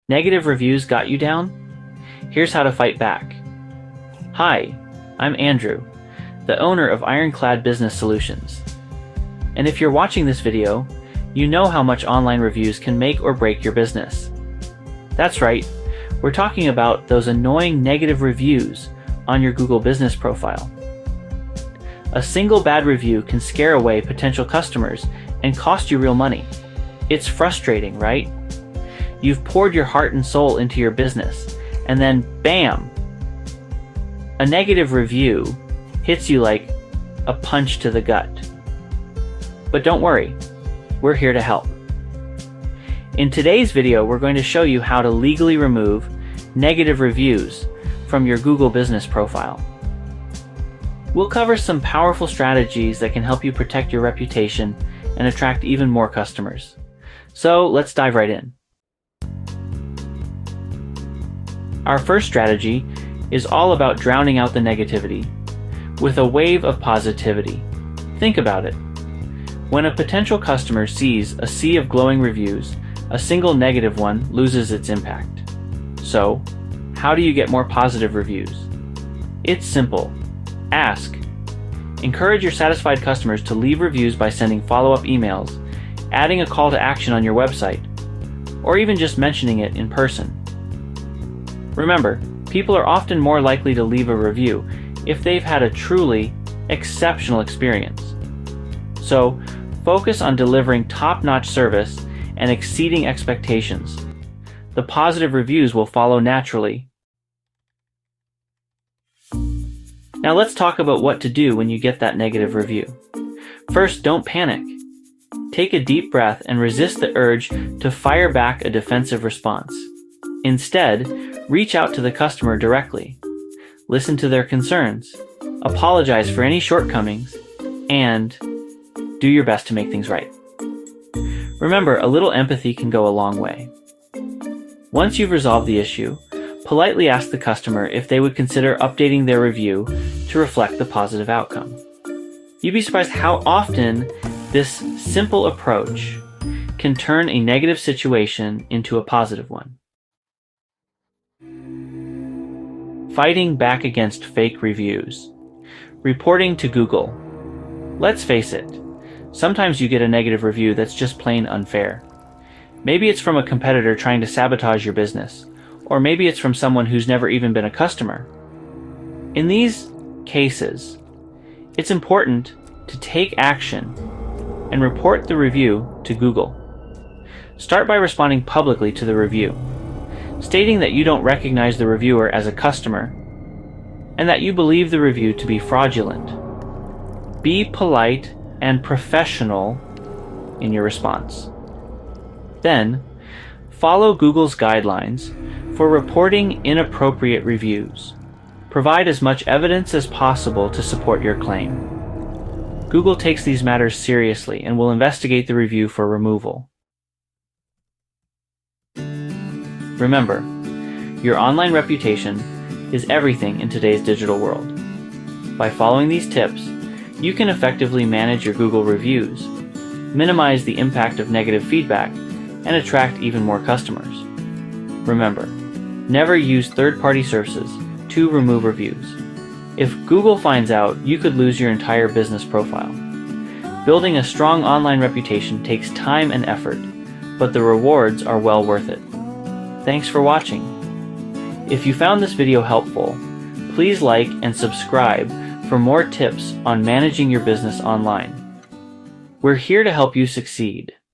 Negative reviews got you down? Here's how to fight back. Hi, I'm Andrew, the owner of Ironclad Business Solutions. And if you're watching this video, you know how much online reviews can make or break your business. That's right, we're talking about those annoying negative reviews on your Google business profile. A single bad review can scare away potential customers and cost you real money. It's frustrating, right? You've poured your heart and soul into your business, and then bam! A negative review hits you like a punch to the gut. But don't worry, we're here to help. In today's video, we're going to show you how to legally remove negative reviews from your Google business profile. We'll cover some powerful strategies that can help you protect your reputation and attract even more customers. So let's dive right in. Our first strategy is all about drowning out the negativity with a wave of positivity. Think about it. When a potential customer sees a sea of glowing reviews, a single negative one loses its impact. So, how do you get more positive reviews? It's simple. Ask. Encourage your satisfied customers to leave reviews by sending follow-up emails, adding a call to action on your website, or even just mentioning it in person. Remember, people are often more likely to leave a review if they've had a truly exceptional experience. So, focus on delivering top-notch service and exceeding expectations. The positive reviews will follow naturally. Now let's talk about what to do when you get that negative review. First, don't panic. Take a deep breath and resist the urge to fire back a defensive response. Instead, reach out to the customer directly. Listen to their concerns, apologize for any shortcomings, and do your best to make things right. Remember, a little empathy can go a long way. Once you've resolved the issue, politely ask the customer if they would consider updating their review to reflect the positive outcome. You'd be surprised how often this simple approach can turn a negative situation into a positive one. Fighting back against fake reviews. Reporting to Google. Let's face it, sometimes you get a negative review that's just plain unfair. Maybe it's from a competitor trying to sabotage your business, or maybe it's from someone who's never even been a customer. In these cases, it's important to take action and report the review to Google. Start by responding publicly to the review, stating that you don't recognize the reviewer as a customer and that you believe the review to be fraudulent. Be polite and professional in your response. Then, follow Google's guidelines for reporting inappropriate reviews. Provide as much evidence as possible to support your claim. Google takes these matters seriously and will investigate the review for removal. Remember, your online reputation is everything in today's digital world. By following these tips, you can effectively manage your Google reviews, minimize the impact of negative feedback, and attract even more customers. Remember, never use third-party services to remove reviews. If Google finds out, you could lose your entire business profile. Building a strong online reputation takes time and effort, but the rewards are well worth it. Thanks for watching. If you found this video helpful, please like and subscribe for more tips on managing your business online. We're here to help you succeed.